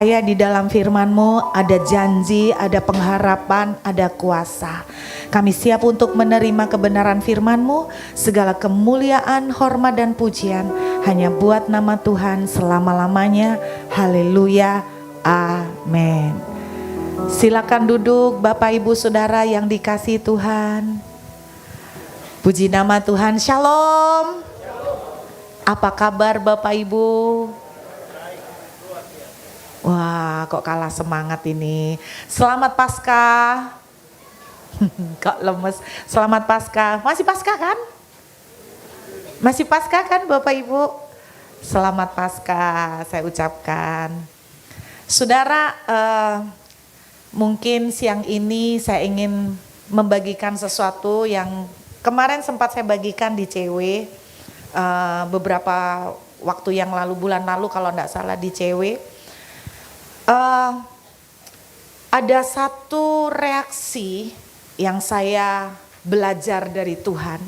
Di dalam firman-Mu ada janji, ada pengharapan, ada kuasa. Kami siap untuk menerima kebenaran firman-Mu. Segala kemuliaan, hormat dan pujian hanya buat nama Tuhan selama-lamanya. Haleluya. Amin. Silakan duduk Bapak Ibu Saudara yang dikasihi Tuhan. Puji nama Tuhan. Shalom. Apa kabar Bapak Ibu? Wah, kok kalah semangat ini. Selamat Paskah. Kok lemes. Selamat Paskah. Masih Paskah kan? Masih Paskah kan Bapak Ibu? Selamat Paskah saya ucapkan. Saudara, mungkin siang ini saya ingin membagikan sesuatu yang kemarin sempat saya bagikan di CW. Beberapa waktu yang lalu, bulan lalu kalau enggak salah di CW. Ada satu reaksi yang saya belajar dari Tuhan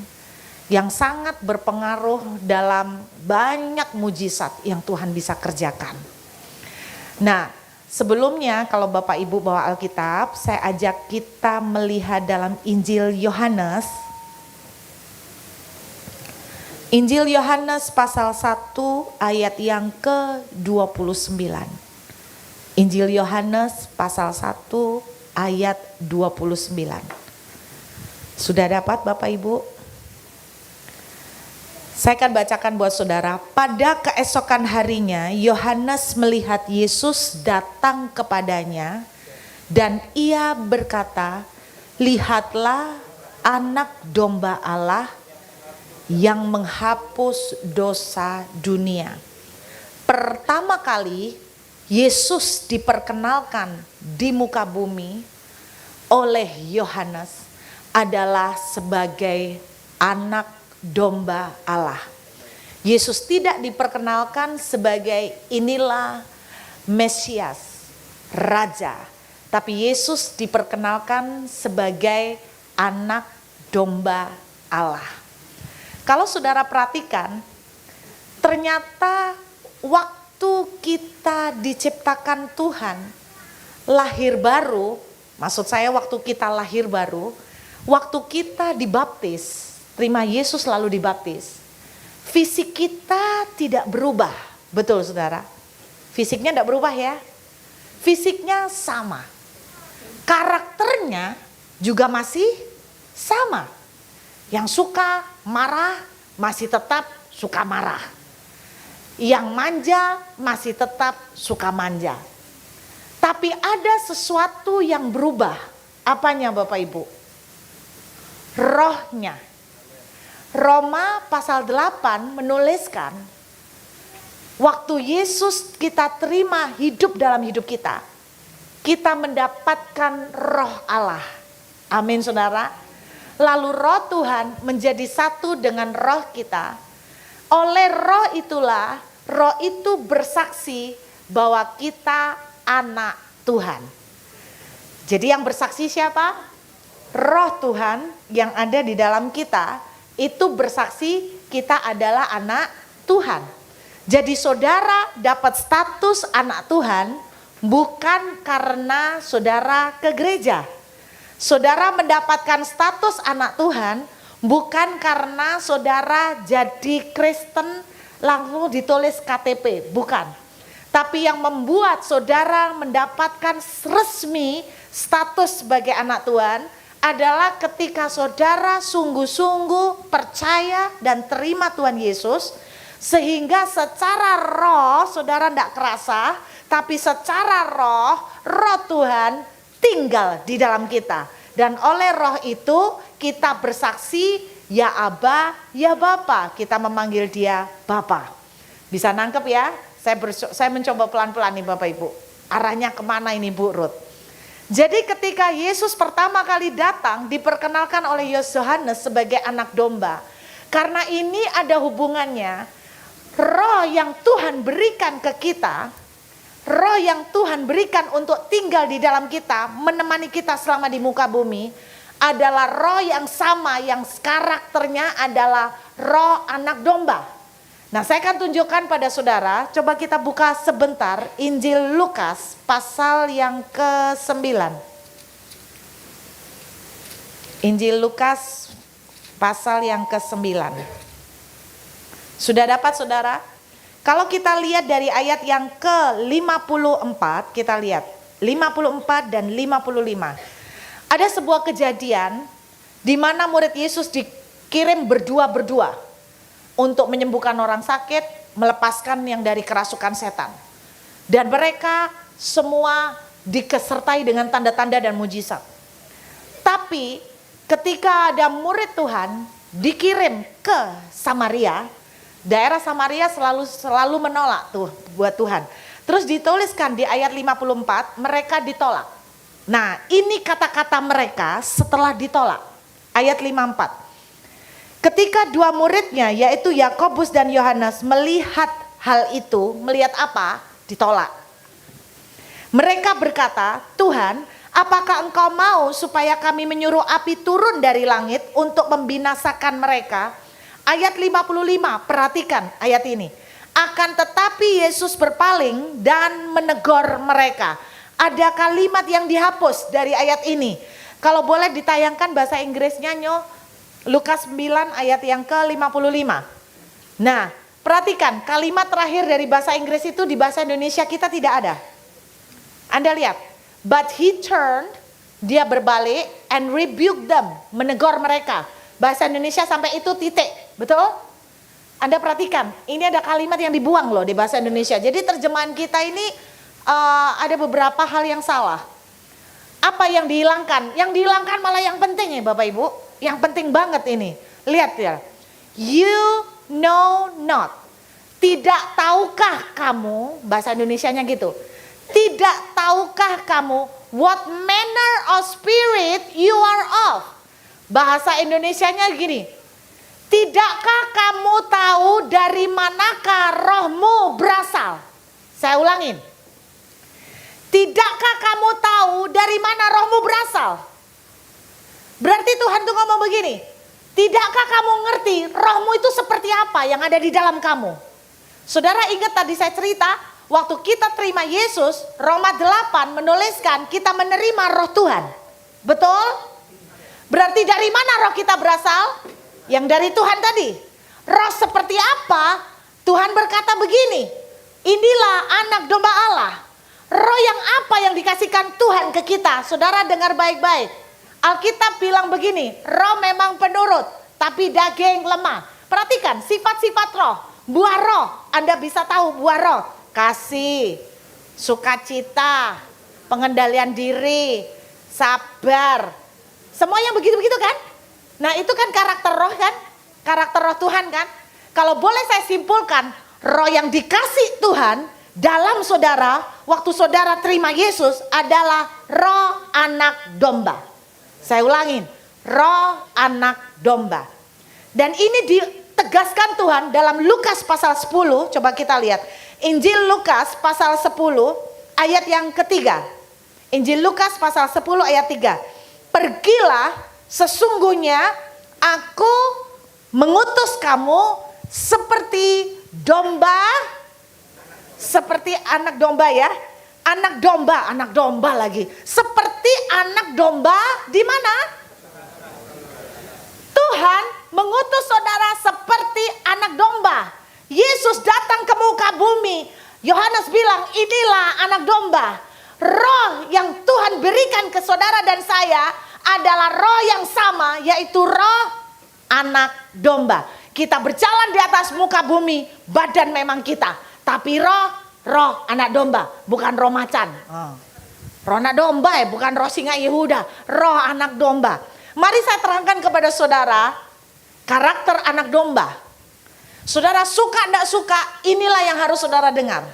yang sangat berpengaruh dalam banyak mujizat yang Tuhan bisa kerjakan. Nah, sebelumnya kalau Bapak Ibu bawa Alkitab, saya ajak kita melihat dalam Injil Yohanes. Injil Yohanes pasal 1 ayat yang ke-29. Injil Yohanes pasal 1 ayat 29. Sudah dapat Bapak Ibu? Saya akan bacakan buat saudara. Pada keesokan harinya Yohanes melihat Yesus datang kepadanya dan ia berkata, "Lihatlah anak domba Allah yang menghapus dosa dunia." Pertama kali Yesus diperkenalkan di muka bumi oleh Yohanes adalah sebagai anak domba Allah. Yesus tidak diperkenalkan sebagai inilah Mesias, Raja, tapi Yesus diperkenalkan sebagai anak domba Allah. Kalau saudara perhatikan, ternyata waktu kita diciptakan Tuhan, lahir baru, maksud saya waktu kita lahir baru, waktu kita dibaptis, terima Yesus lalu dibaptis, fisik kita tidak berubah, betul saudara? Fisiknya tidak berubah ya, fisiknya sama, karakternya juga masih sama, yang suka marah masih tetap suka marah, yang manja masih tetap suka manja. Tapi ada sesuatu yang berubah. Apanya Bapak Ibu? Rohnya. Roma pasal 8 menuliskan, waktu Yesus kita terima hidup dalam hidup kita, kita mendapatkan roh Allah. Amin saudara. Lalu roh Tuhan menjadi satu dengan roh kita. Oleh roh itulah, roh itu bersaksi bahwa kita anak Tuhan. Jadi yang bersaksi siapa? Roh Tuhan yang ada di dalam kita, itu bersaksi kita adalah anak Tuhan. Jadi saudara dapat status anak Tuhan bukan karena saudara ke gereja. Saudara mendapatkan status anak Tuhan bukan karena saudara jadi Kristen langsung ditulis KTP, bukan. Tapi yang membuat saudara mendapatkan resmi status sebagai anak Tuhan adalah ketika saudara sungguh-sungguh percaya dan terima Tuhan Yesus, sehingga secara roh saudara tidak kerasa, tapi secara roh Tuhan tinggal di dalam kita. Dan oleh roh itu kita bersaksi, ya Aba, ya Bapa. Kita memanggil dia Bapa. Bisa nangkep ya? Saya mencoba pelan-pelan nih Bapak Ibu. Arahnya kemana ini Bu Ruth? Jadi ketika Yesus pertama kali datang, diperkenalkan oleh Yohanes sebagai anak domba. Karena ini ada hubungannya, roh yang Tuhan berikan ke kita, roh yang Tuhan berikan untuk tinggal di dalam kita, menemani kita selama di muka bumi, adalah roh yang sama, yang karakternya adalah roh anak domba. Nah, saya akan tunjukkan pada saudara, coba kita buka sebentar Injil Lukas pasal yang ke-9. Injil Lukas pasal yang ke-9. Sudah dapat saudara? Kalau kita lihat dari ayat yang ke-54, kita lihat 54 dan 55. Ada sebuah kejadian di mana murid Yesus dikirim berdua-berdua untuk menyembuhkan orang sakit, melepaskan yang dari kerasukan setan. Dan mereka semua disertai dengan tanda-tanda dan mujizat. Tapi ketika ada murid Tuhan dikirim ke Samaria, daerah Samaria selalu menolak tuh buat Tuhan. Terus dituliskan di ayat 54, mereka ditolak. Nah, ini kata-kata mereka setelah ditolak. Ayat 54. Ketika dua muridnya yaitu Yakobus dan Yohanes melihat hal itu, melihat apa? Ditolak. Mereka berkata, "Tuhan, apakah Engkau mau supaya kami menyuruh api turun dari langit untuk membinasakan mereka?" Ayat 55, perhatikan ayat ini. Akan tetapi Yesus berpaling dan menegur mereka. Ada kalimat yang dihapus dari ayat ini. Kalau boleh ditayangkan bahasa Inggrisnya, Nyo. Lukas 9 ayat yang ke-55. Nah, perhatikan kalimat terakhir dari bahasa Inggris itu di bahasa Indonesia kita tidak ada. Anda lihat, but he turned, dia berbalik, and rebuked them, menegur mereka. Bahasa Indonesia sampai itu titik, betul? Anda perhatikan, ini ada kalimat yang dibuang loh di bahasa Indonesia. Jadi terjemahan kita ini ada beberapa hal yang salah. Apa yang dihilangkan? Yang dihilangkan malah yang penting ya Bapak Ibu. Yang penting banget ini. Lihat ya. You know not. Tidak tahukah kamu, bahasa Indonesianya gitu. Tidak tahukah kamu what manner of spirit you are of. Bahasa Indonesianya gini. Tidakkah kamu tahu dari manakah rohmu berasal? Saya ulangin. Tidakkah kamu tahu dari mana rohmu berasal? Berarti Tuhan tuh ngomong begini. Tidakkah kamu ngerti rohmu itu seperti apa yang ada di dalam kamu? Saudara ingat tadi saya cerita, waktu kita terima Yesus, Roma 8 menuliskan kita menerima roh Tuhan. Betul? Berarti dari mana roh kita berasal? Yang dari Tuhan tadi. Roh seperti apa? Tuhan berkata begini. Inilah anak domba Allah. Roh yang apa yang dikasihkan Tuhan ke kita? Saudara dengar baik-baik. Alkitab bilang begini, roh memang penurut, tapi daging lemah. Perhatikan sifat-sifat roh, buah roh. Anda bisa tahu buah roh. Kasih, sukacita, pengendalian diri, sabar. Semuanya begitu-begitu kan? Nah itu kan karakter roh kan? Karakter roh Tuhan kan? Kalau boleh saya simpulkan, roh yang dikasih Tuhan dalam saudara, waktu saudara terima Yesus adalah roh anak domba. Saya ulangin, roh anak domba. Dan ini ditegaskan Tuhan dalam Lukas pasal 10, coba kita lihat. Injil Lukas pasal 10 ayat yang ketiga. Injil Lukas pasal 10 ayat 3. Pergilah, sesungguhnya aku mengutus kamu seperti domba, seperti anak domba ya. Anak domba lagi. Seperti anak domba di mana? Tuhan mengutus saudara seperti anak domba. Yesus datang ke muka bumi. Yohanes bilang, inilah anak domba. Roh yang Tuhan berikan ke saudara dan saya adalah roh yang sama, yaitu roh anak domba. Kita berjalan di atas muka bumi, badan memang kita. Tapi roh anak domba, bukan roh macan. Roh anak domba ya, bukan roh singa Yehuda. Roh anak domba. Mari saya terangkan kepada saudara karakter anak domba. Saudara suka tidak suka, inilah yang harus saudara dengar.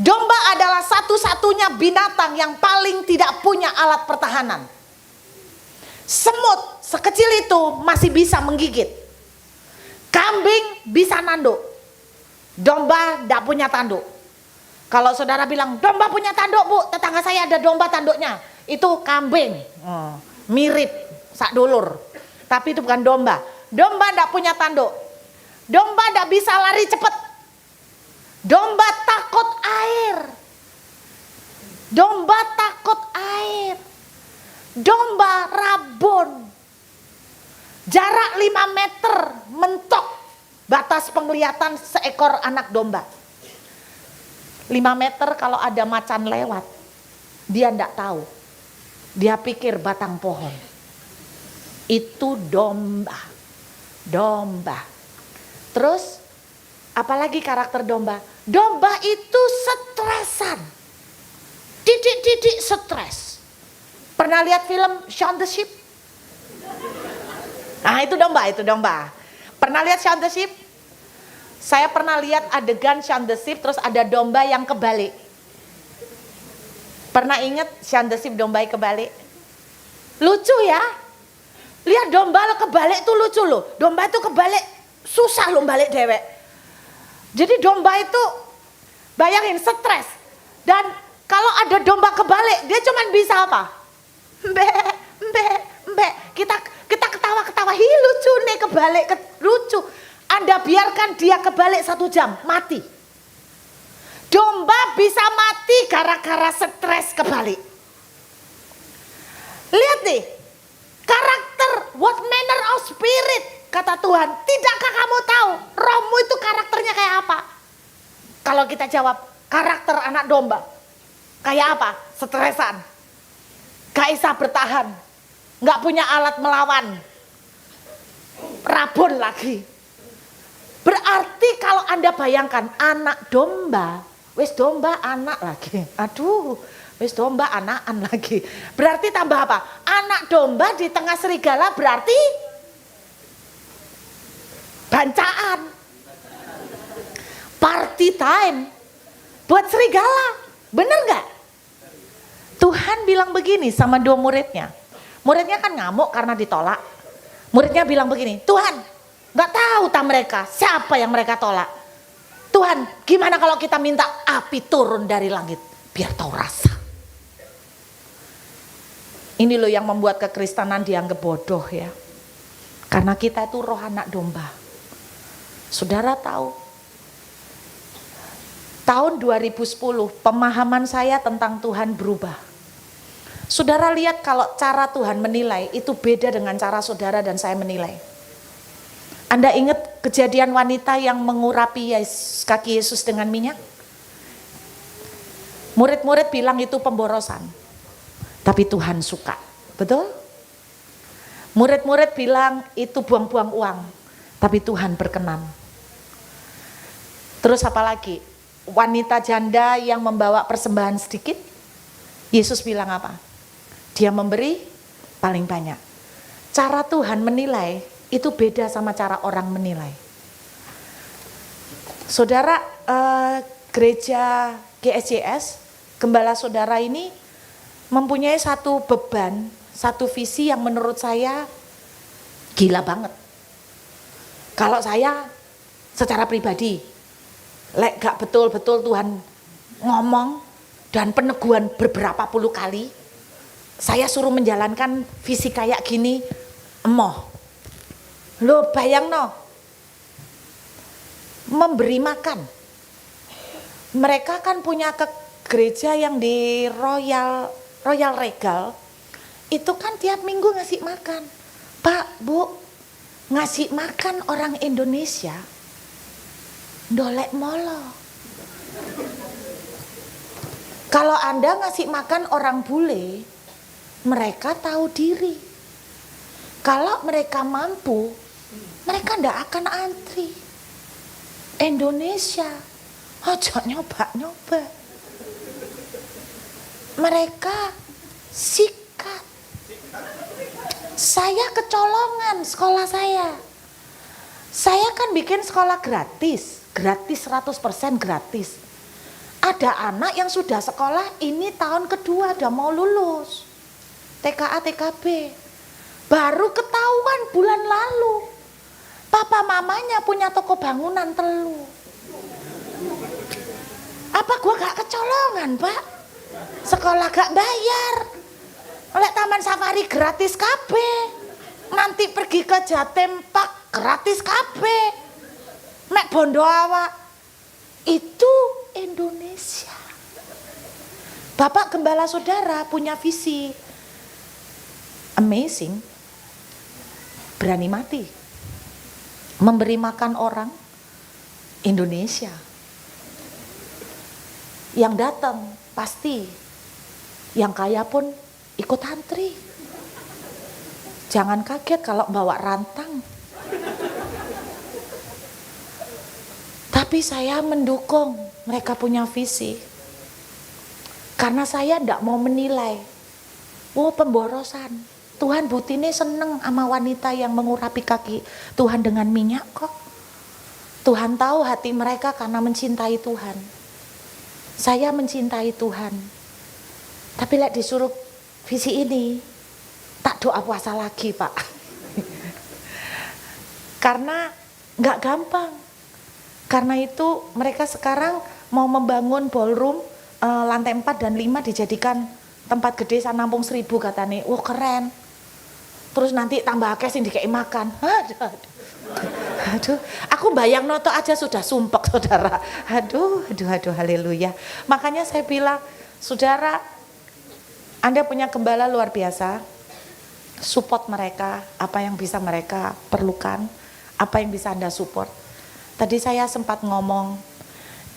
Domba adalah satu-satunya binatang yang paling tidak punya alat pertahanan. Semut sekecil itu masih bisa menggigit. Kambing bisa nanduk. Domba tidak punya tanduk. Kalau saudara bilang, domba punya tanduk bu, tetangga saya ada domba tanduknya. Itu kambing, mirip, sak dulur. Tapi itu bukan domba. Domba tidak punya tanduk. Domba tidak bisa lari cepat. Domba takut air. Domba takut air. Domba rabun. Jarak 5 meter mentok batas penglihatan seekor anak domba. 5 meter kalau ada macan lewat, dia tidak tahu. Dia pikir batang pohon. Itu domba. Domba. Terus, apalagi karakter domba? Domba itu stresan. Didik-didik stres. Pernah lihat film Shaun the Sheep? Nah, itu domba. Pernah lihat Shaun the Sheep? Saya pernah lihat adegan Shaun the Sheep, terus ada domba yang kebalik. Pernah ingat Shaun the Sheep domba yang kebalik? Lucu ya? Lihat domba kebalik tuh lucu loh. Domba itu kebalik, susah loh balik dewek. Jadi domba itu, bayangin stres. Dan kalau ada domba kebalik, dia cuman bisa apa? Mbe. Kita ketawa-ketawa, hi lucu nih kebalik, lucu. Anda biarkan dia kebalik 1 jam, mati. Domba bisa mati gara-gara stres kebalik. Lihat nih, karakter, what manner of spirit, kata Tuhan. Tidakkah kamu tahu rohmu itu karakternya kayak apa? Kalau kita jawab, karakter anak domba. Kayak apa? Stresan. Gak bisa bertahan. Gak punya alat melawan. Rabun lagi. Berarti kalau Anda bayangkan anak domba, wis domba anak lagi. Aduh, wis domba anakan lagi. Berarti tambah apa? Anak domba di tengah serigala berarti bancaan. Party time buat serigala. Bener gak? Tuhan bilang begini sama 2 muridnya. Muridnya kan ngamuk karena ditolak. Muridnya bilang begini, Tuhan, gak tahu tak mereka siapa yang mereka tolak. Tuhan, gimana kalau kita minta api turun dari langit biar tahu rasa. Ini loh yang membuat kekristenan dianggap bodoh ya. Karena kita itu roh anak domba. Saudara tahu, tahun 2010 pemahaman saya tentang Tuhan berubah. Saudara lihat kalau cara Tuhan menilai itu beda dengan cara saudara dan saya menilai. Anda ingat kejadian wanita yang mengurapi kaki Yesus dengan minyak? Murid-murid bilang itu pemborosan. Tapi Tuhan suka. Betul? Murid-murid bilang itu buang-buang uang. Tapi Tuhan berkenan. Terus apa lagi? Wanita janda yang membawa persembahan sedikit. Yesus bilang apa? Dia memberi paling banyak. Cara Tuhan menilai itu beda sama cara orang menilai. Saudara, gereja GSJS, gembala saudara ini mempunyai satu beban, satu visi yang menurut saya gila banget. Kalau saya secara pribadi, gak betul-betul Tuhan ngomong dan peneguhan beberapa puluh kali, saya suruh menjalankan visi kayak gini, emoh. Lo bayang no, memberi makan. Mereka kan punya ke gereja yang di Royal Regal, itu kan tiap minggu ngasih makan. Pak, Bu, ngasih makan orang Indonesia, dolek molo. Kalau Anda ngasih makan orang bule, mereka tahu diri. Kalau mereka mampu, mereka ndak akan antri. Indonesia, ojo nyoba-nyoba. Mereka sikat. Saya kecolongan sekolah saya. Saya kan bikin sekolah gratis 100% gratis. Ada anak yang sudah sekolah ini tahun kedua, udah mau lulus. TKA, TKB. Baru ketahuan bulan lalu. Papa mamanya punya toko bangunan telu. Apa gua gak kecolongan, Pak? Sekolah gak bayar. Oleh Taman Safari gratis KB. Nanti pergi ke Jatim Park gratis KB. mek bondo awak. Itu Indonesia. Bapak Gembala Saudara punya visi amazing, berani mati, memberi makan orang Indonesia. Yang datang pasti yang kaya pun ikut antri. Jangan kaget kalau bawa rantang. Tapi saya mendukung mereka punya visi. Karena saya tidak mau menilai. Oh, pemborosan. Tuhan butine seneng sama wanita yang mengurapi kaki Tuhan dengan minyak kok. Tuhan tahu hati mereka karena mencintai Tuhan. Saya mencintai Tuhan. Tapi lihat disuruh visi ini, tak doa puasa lagi Pak. Karena nggak gampang. Karena itu mereka sekarang mau membangun ballroom lantai 4 dan 5 dijadikan tempat gede nampung 1.000 katanya. Wah keren. Terus nanti tambah akeh sing dikei makan. Aduh, aku bayang noto aja sudah sumpek saudara. Aduh, haleluya. Makanya saya bilang, saudara, Anda punya gembala luar biasa. Support mereka, apa yang bisa mereka perlukan, apa yang bisa Anda support. Tadi saya sempat ngomong,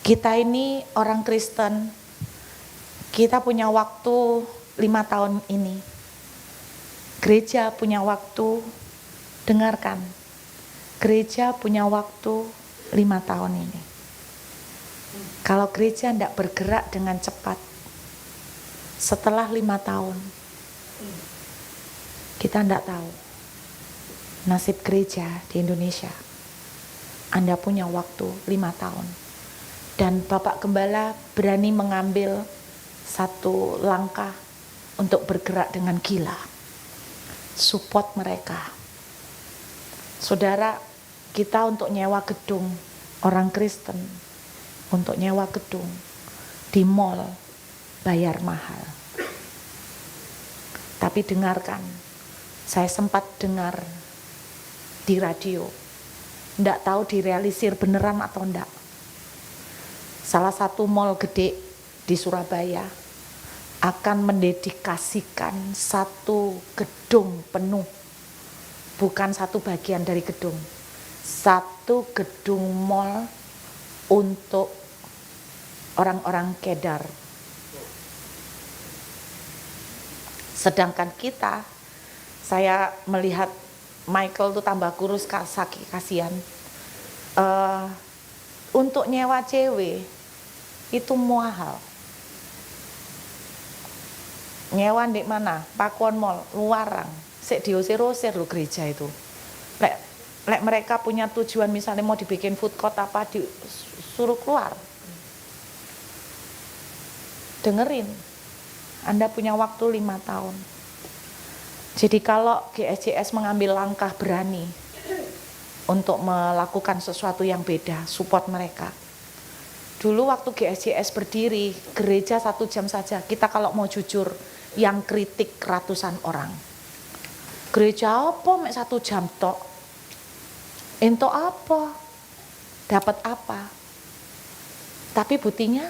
kita ini orang Kristen, kita punya waktu 5 tahun ini. Gereja punya waktu, dengarkan, gereja punya waktu 5 tahun ini. Kalau gereja tidak bergerak dengan cepat, setelah 5 tahun, kita tidak tahu nasib gereja di Indonesia. Anda punya waktu 5 tahun. Dan Bapak Gembala berani mengambil satu langkah untuk bergerak dengan gila. Support mereka. Saudara, kita untuk nyewa gedung, orang Kristen, untuk nyewa gedung di mall, bayar mahal. Tapi dengarkan, saya sempat dengar di radio, enggak tahu direalisir beneran atau enggak. Salah satu mall gede di Surabaya akan mendedikasikan satu gedung penuh, bukan satu bagian dari gedung, satu gedung mall untuk orang-orang kedar. Sedangkan kita, saya melihat Michael tuh tambah kurus, kasihan. Untuk nyewa cewek itu mahal. Nyewa di mana? Pakuan Mall, Luarang. Sik diusir-usir loh gereja itu. Lek mereka punya tujuan misalnya mau dibikin food court apa, disuruh keluar. Dengerin, Anda punya waktu 5 tahun. Jadi kalau GSJS mengambil langkah berani untuk melakukan sesuatu yang beda, support mereka. Dulu waktu GSJS berdiri, gereja 1 jam saja. Kita kalau mau jujur, yang kritik ratusan orang. Gereja apa mek 1 jam tok? Ento apa? Dapat apa? Tapi buktinya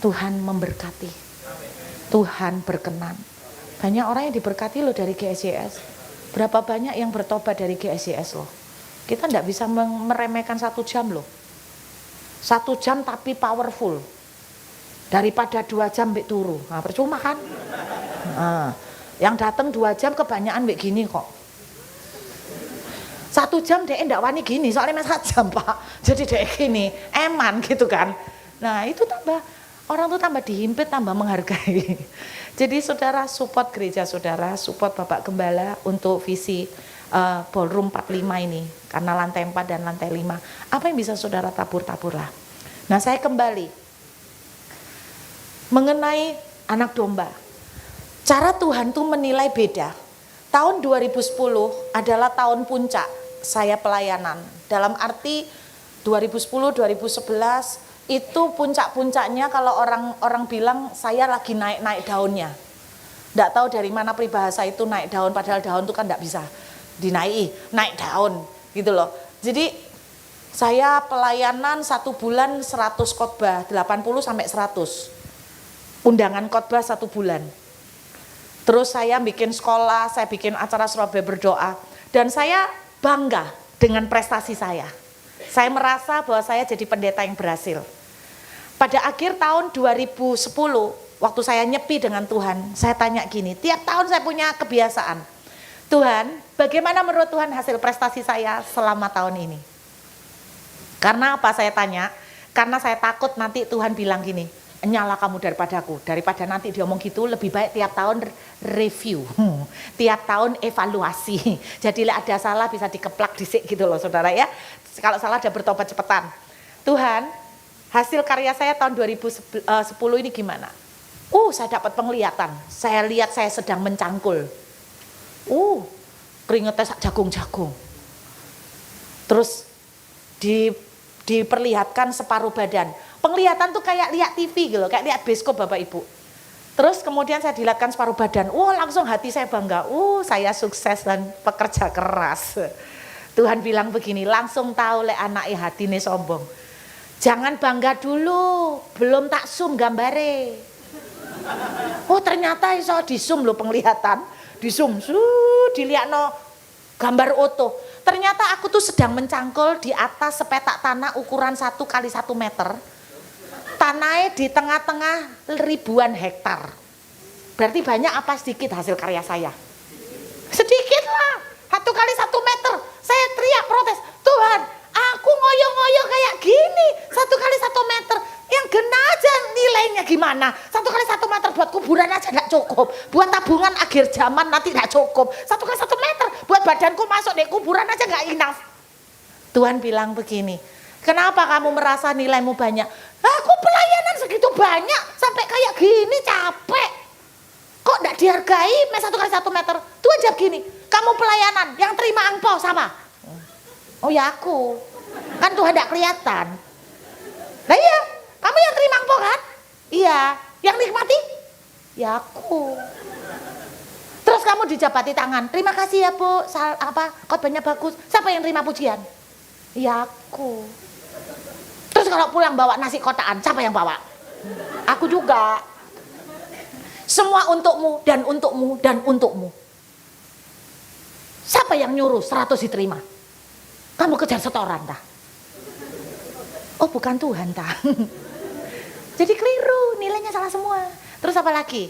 Tuhan memberkati. Tuhan berkenan. Banyak orang yang diberkati loh dari GSJS. Berapa banyak yang bertobat dari GSJS loh. Kita tidak bisa meremehkan 1 jam loh. 1 jam tapi powerful. Daripada 2 jam mbek turu. Nah, percuma kan? Nah, yang datang 2 jam kebanyakan mbek gini kok. 1 jam dek ndak wani gini, soalnya 1 jam Pak. Jadi dek gini, eman gitu kan. Nah, itu tambah orang tuh tambah dihimpit, tambah menghargai. Jadi saudara support gereja saudara, support Bapak Gembala untuk visi ballroom 45 ini. Karena lantai 4 dan lantai 5. Apa yang bisa saudara tabur-taburlah. Nah saya kembali. Mengenai anak domba. Cara Tuhan tuh menilai beda. Tahun 2010 adalah tahun puncak saya pelayanan. Dalam arti 2010, 2011 itu puncak-puncaknya kalau orang bilang saya lagi naik daunnya. Nggak tahu dari mana peribahasa itu naik daun, padahal daun itu kan nggak bisa dinaiki, naik daun gitu loh. Jadi Saya pelayanan 1 bulan 100 khotbah, 80 sampai 100. Undangan khotbah 1 bulan. Terus saya bikin sekolah, saya bikin acara Surabaya berdoa. Dan saya bangga dengan prestasi saya. Saya merasa bahwa saya jadi pendeta yang berhasil. Pada akhir tahun 2010, waktu saya nyepi dengan Tuhan, saya tanya gini, tiap tahun saya punya kebiasaan. Tuhan, bagaimana menurut Tuhan hasil prestasi saya selama tahun ini? Karena apa saya tanya? Karena saya takut nanti Tuhan bilang gini, nyala kamu daripadaku. Daripada nanti dia ngomong gitu, lebih baik tiap tahun review, tiap tahun evaluasi. Jadi ada salah bisa dikeplak disik gitu loh saudara ya. Kalau salah ada bertobat cepetan. Tuhan, hasil karya saya tahun 2010 ini gimana? Saya dapat penglihatan. Saya lihat saya sedang mencangkul. Keringetnya sak jagung-jagung. Terus diperlihatkan separuh badan. Penglihatan tuh kayak lihat TV gitu, kayak lihat bioskop Bapak Ibu. Terus kemudian saya dilihatkan separuh badan. Langsung hati saya bangga. Saya sukses dan pekerja keras. Tuhan bilang begini, langsung tahu lek anake hatine sombong. Jangan bangga dulu, belum tak zoom gambare. Ternyata iso di zoom loh penglihatan. Di zoom, dilihatno gambar utuh. Ternyata aku tuh sedang mencangkul di atas sepetak tanah ukuran 1 kali 1 meter. Tanahnya di tengah-tengah ribuan hektar. Berarti banyak apa sedikit hasil karya saya? Sedikit lah. 1 kali 1 meter. Saya teriak protes, Tuhan, aku ngoyo-ngoyo kayak gini. 1 kali 1 meter. Yang gena aja nilainya gimana? 1 kali 1 meter buat kuburan aja gak cukup. Buat tabungan akhir zaman nanti gak cukup. 1 kali 1 meter buat badanku masuk di kuburan aja gak enough. Tuhan bilang begini, kenapa kamu merasa nilaimu banyak? Aku pelayanan segitu banyak sampai kayak gini capek. Kok gak dihargai 1 kali 1 meter? Tuhan jawab gini, kamu pelayanan yang terima angpau sama? Ya aku. Kan Tuhan gak kelihatan. Nah iya, kamu yang terima angpau kan? Iya. Yang nikmati? Ya aku. Terus kamu dijabati tangan, terima kasih ya Bu, khotbahnya bagus. Siapa yang terima pujian? Ya aku. Terus kalau pulang bawa nasi kotaan, siapa yang bawa? Aku juga. Semua untukmu dan untukmu dan untukmu. Siapa yang nyuruh 100 diterima? Kamu kejar setoran dah. Bukan Tuhan dah. Jadi keliru, nilainya salah semua. Terus apa lagi?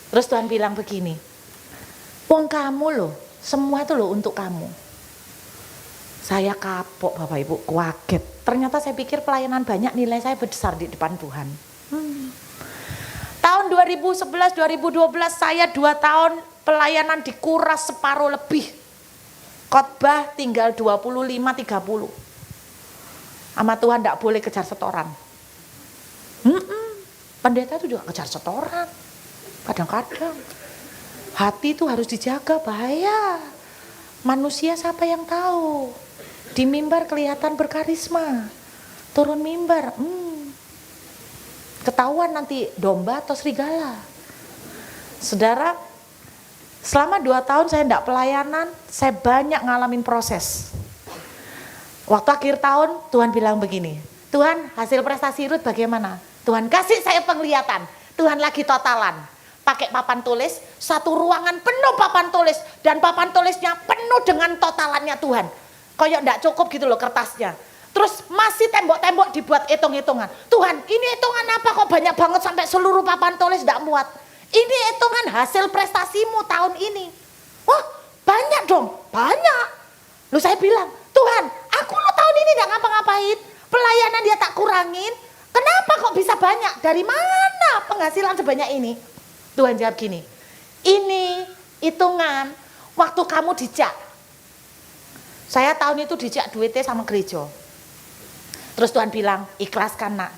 Terus Tuhan bilang begini, wong kamu loh, semua itu loh untuk kamu. Saya kapok Bapak Ibu, kaget. Ternyata saya pikir pelayanan banyak, nilai saya besar di depan Tuhan. Tahun 2011-2012 saya 2 tahun pelayanan dikuras separuh lebih. Khotbah tinggal 25-30. Sama Tuhan tidak boleh kejar setoran. Pendeta itu juga kejar setoran. Kadang-kadang hati itu harus dijaga, bahaya. Manusia siapa yang tahu? Di mimbar kelihatan berkarisma, turun mimbar, ketahuan nanti domba atau serigala. Saudara, selama 2 tahun saya tidak pelayanan, saya banyak ngalamin proses. Waktu akhir tahun Tuhan bilang begini, Tuhan hasil prestasi Ruth bagaimana? Tuhan kasih saya penglihatan, Tuhan lagi totalan. Pakai papan tulis, 1 ruangan penuh papan tulis, dan papan tulisnya penuh dengan totalannya Tuhan. Kayak enggak cukup gitu loh kertasnya. Terus masih tembok-tembok dibuat hitung-hitungan. Tuhan, ini hitungan apa kok banyak banget sampai seluruh papan tulis enggak muat. Ini hitungan hasil prestasimu tahun ini. Wah, banyak dong, banyak. Lalu saya bilang, Tuhan, aku lo tahun ini enggak ngapa-ngapain. Pelayanan dia tak kurangin. Kenapa kok bisa banyak? Dari mana penghasilan sebanyak ini? Tuhan jawab gini, ini hitungan waktu kamu dijak. Saya tahun itu dijak duitnya sama gereja. Terus Tuhan bilang, ikhlaskan nak,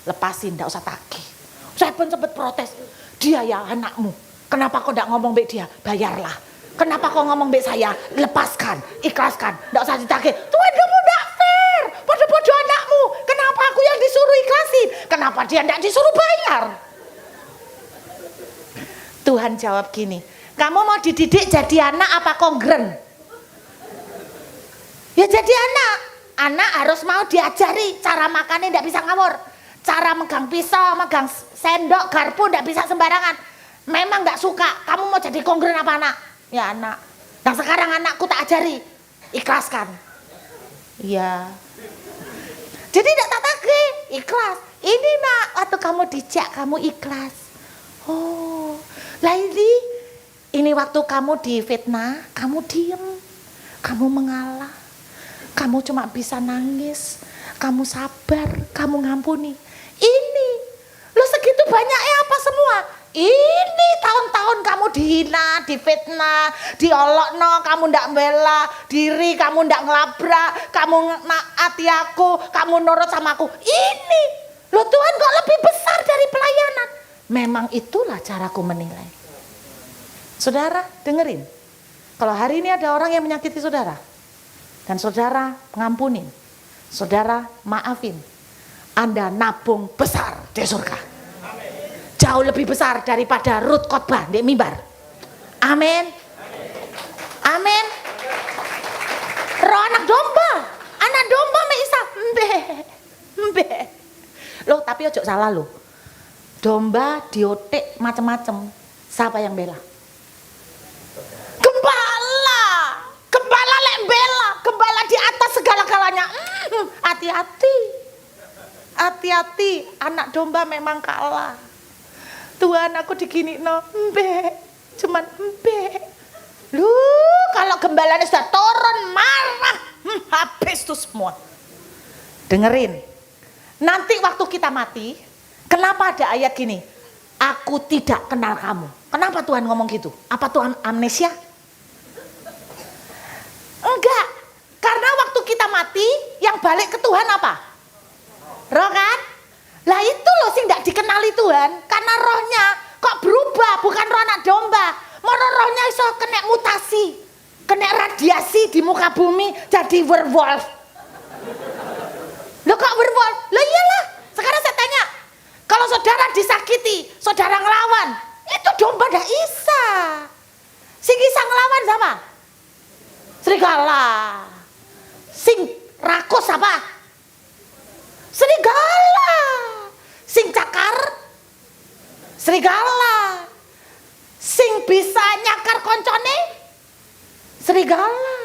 lepasin, enggak usah tagih. Saya pun sempat protes, dia ya anakmu, kenapa kau enggak ngomong baik dia, bayarlah. Kenapa kau ngomong baik saya, lepaskan, ikhlaskan, enggak usah ditagih. Tuhan kamu enggak fair, bodoh-bodoh anakmu, kenapa aku yang disuruh ikhlasin, kenapa dia enggak disuruh bayar? Tuhan jawab gini, kamu mau dididik jadi anak apa kongren? Ya jadi anak. Anak harus mau diajari cara makannya, tidak bisa ngawur. Cara megang pisau, megang sendok, garpu tidak bisa sembarangan. Memang nggak suka. Kamu mau jadi kongren apa anak? Ya anak. Nah sekarang anakku tak ajari, ikhlaskan. Iya. Jadi tidak tak tagih, ikhlas. Ini nak, waktu kamu dijak kamu ikhlas. Oh, lah ini waktu kamu difitnah, kamu diem, kamu mengalah. Kamu cuma bisa nangis, kamu sabar, kamu ngampuni. Ini, lo segitu banyaknya apa semua? Ini tahun-tahun kamu dihina, difitnah, diolokno, kamu ndak bela diri, kamu ndak ngelabrak, kamu naati aku, kamu nurut sama aku. Ini, lo Tuhan kok lebih besar dari pelayanan. Memang itulah caraku menilai. Saudara, dengerin. Kalau hari ini ada orang yang menyakiti saudara, dan saudara ngampunin, saudara maafin, Anda nabung besar di surga. Jauh lebih besar daripada Rut khotbah di mimbar. Amin. Amin. Roh anak domba Isa. Mbe. Loh, tapi ojo salah loh. Domba diotek macam-macam. Siapa yang bela? Gembala lek bela, gembala di atas segala-galanya. Hati-hati, anak domba memang kalah. Tuhan, aku digini no, cuman lu kalau gembalanya sudah turun marah, habis tuh semua. Dengerin, nanti waktu kita mati, kenapa ada ayat gini? Aku tidak kenal kamu. Kenapa Tuhan ngomong gitu? Apa Tuhan amnesia? Enggak, karena waktu kita mati, yang balik ke Tuhan apa? Roh kan? Lah itu loh sih gak dikenali Tuhan, karena rohnya kok berubah, bukan roh anak domba. Moro rohnya iso kena mutasi, kena radiasi di muka bumi jadi werewolf. Loh kok werewolf? Loh iyalah, sekarang saya tanya, kalau saudara disakiti, saudara ngelawan, itu domba gak bisa. Sing bisa ngelawan siapa? Serigala. Sing rakus apa? Serigala. Sing cakar? Serigala. Sing bisa nyakar koncone? Serigala.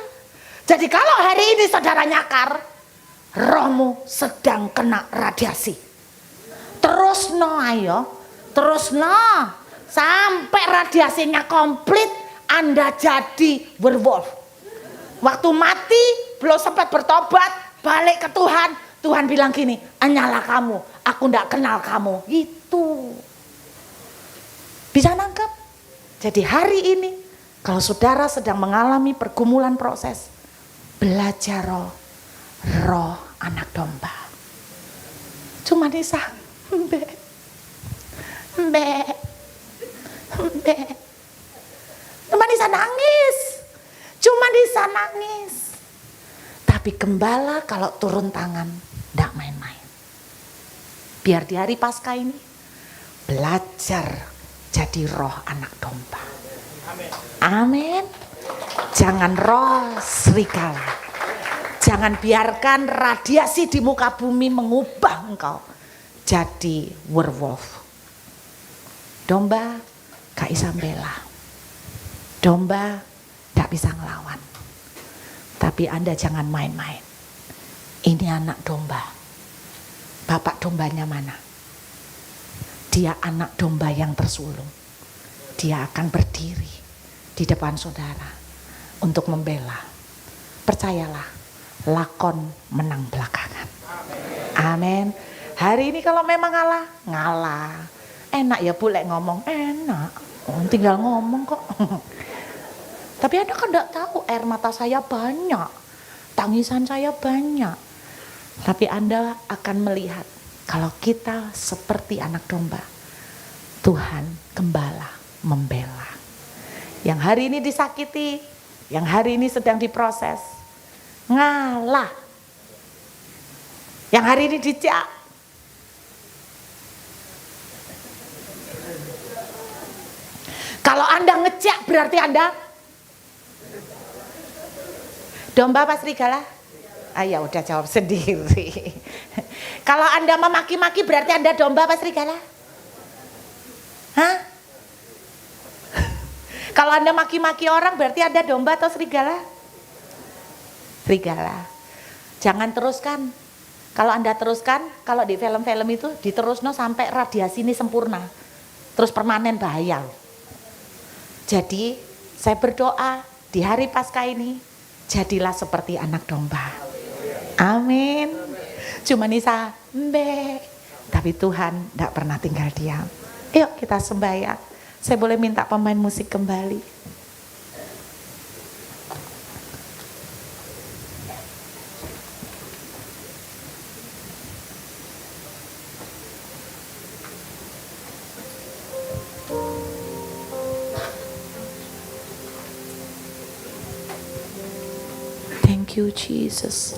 Jadi kalau hari ini saudara nyakar, rohmu sedang kena radiasi. Terus no ayo, terus no sampai radiasinya komplit, Anda jadi werewolf. Waktu mati belum sempat bertobat, balik ke Tuhan, Tuhan bilang gini, anyalah kamu, aku ndak kenal kamu. Itu bisa nangkep. Jadi hari ini kalau saudara sedang mengalami pergumulan proses, belajar roh anak domba. Cuma Nisa, mbe. Cuma Nisa nangis. Tapi gembala kalau turun tangan ndak main-main. Biar di hari Paskah ini belajar jadi roh anak domba. Amin. Jangan roh serigala. Jangan biarkan radiasi di muka bumi mengubah engkau jadi werewolf. Domba gak bisa bela. Domba gak bisa ngelawan. Tapi Anda jangan main-main. Ini anak domba. Bapak dombanya mana? Dia anak domba yang tersulung. Dia akan berdiri di depan saudara untuk membela. Percayalah, lakon menang belakangan. Amin. Hari ini kalau memang ngalah. Enak ya Bu lek ngomong, enak. Tinggal ngomong kok. Tapi Anda kan enggak tahu air mata saya banyak. Tangisan saya banyak. Tapi Anda akan melihat kalau kita seperti anak domba, Tuhan gembala membela. Yang hari ini disakiti, yang hari ini sedang diproses, ngalah. Yang hari ini dicak, kalau Anda ngecak berarti Anda domba apa serigala? Ya udah jawab sendiri. Kalau Anda memaki-maki berarti Anda domba apa serigala? Hah? Kalau Anda maki-maki orang berarti Anda domba atau serigala? Serigala. Jangan teruskan. Kalau Anda teruskan, kalau di film-film itu diterusno sampai radiasi ini sempurna. Terus permanen bahaya. Jadi saya berdoa di hari Paskah ini, jadilah seperti anak domba. Amin. Cuma Nisa, tapi Tuhan tidak pernah tinggal diam. Yuk kita sembahyang. Saya boleh minta pemain musik kembali. Thank you, Jesus.